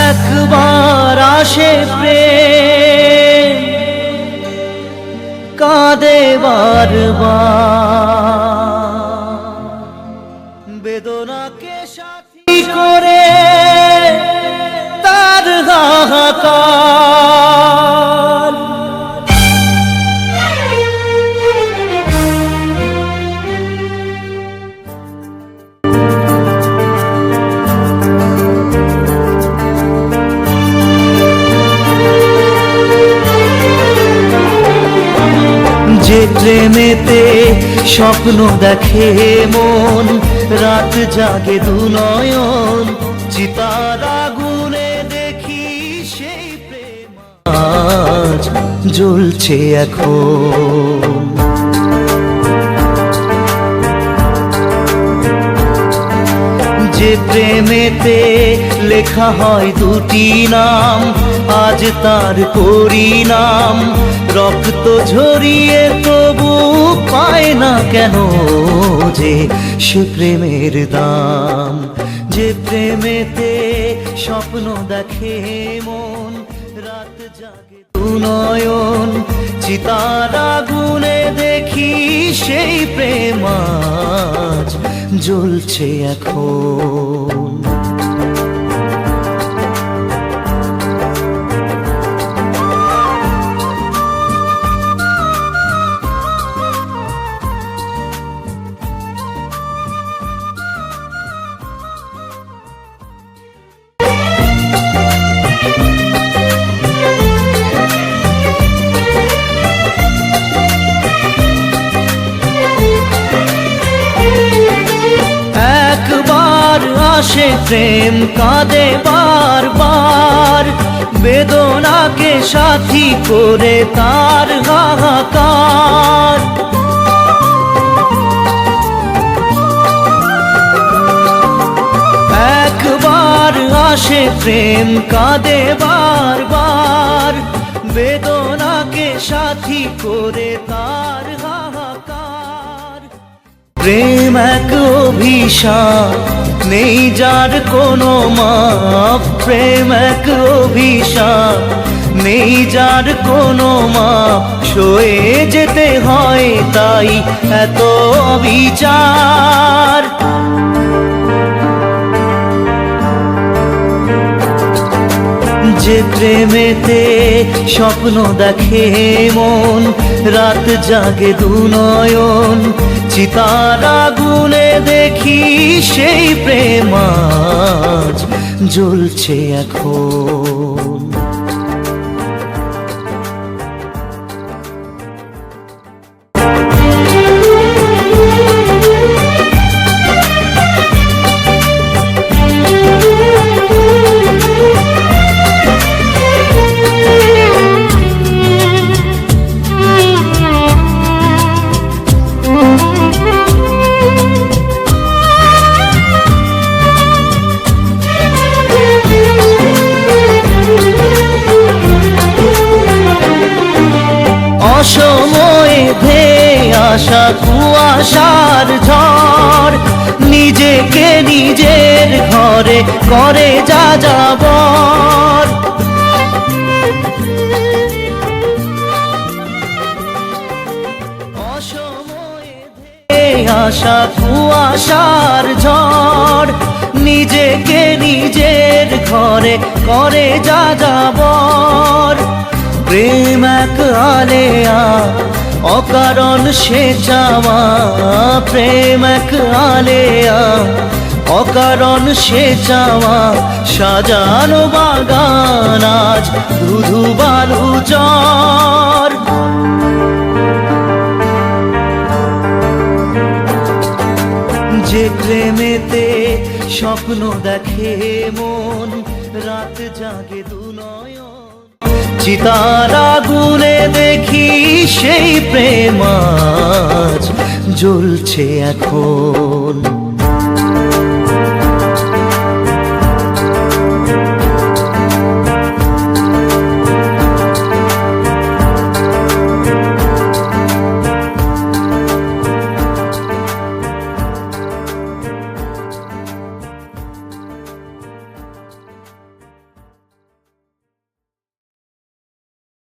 একবার আসে প্রেম কাঁদে বারবার, বেদনাকে সাথী করে তার হাহাকার। যে প্রেমেতে স্বপ্ন দেখে মন, রাত জাগে দুনয়ন, চিতার আগুনে দেখি সেই প্রেম আজ জ্বলছে এখন। যে প্রেমেতে লেখা হয় দুটি নাম, আজ তার পরিণাম রক্ত ঝরিয়ে তবু পায় না কেন যে সে প্রেমের দাম। যে প্রেমেতে স্বপ্ন দেখে মন, রাত জাগে দুনয়ন, চিতার আগুনে দেখি সেই প্রেম আজ জ্বলছে এখন। আসে প্রেম কাঁদে বারবার, বেদনাকে সাথী করে তার হাহাকার। একবার আসে প্রেম কাঁদে বারবার, বেদনাকে সাথী করে তার হাহাকার। প্রেম এক অভিশাপ, নেই যার কোনো মাপ। প্রেম এক অভিশাপ, নেই যার কোনো মাপ। সয়ে যেতে হয় তাই এত বিচার। যে প্রেমেতে স্বপ্ন দেখে মন, রাত জাগে দুনয়ন, চিতার আগুনে দেখি সেই প্রেম আজ জ্বলছে এখন। অসময়ে ধেয়ে আসা কুয়াশার ঝড়, নিজেকে নিজের ঘরে করে যা যাবর। অসময়ে ধেয়ে আসা কুয়াশার ঝড়, নিজেকে নিজের ঘরে করে যা যাবর। প্রেম এক আলেয়া, অকারণ সে চাওয়া। প্রেম এক আলেয়া, অকারণ সে চাওয়া। সাজানো বাগান আজ ধুধু বালু চর। যে প্রেমেতে স্বপ্ন দেখে মন, রাত জাগে দুনয়ন, চিতার আগুনে দেখি সেই প্রেম আজ জ্বলছে এখন।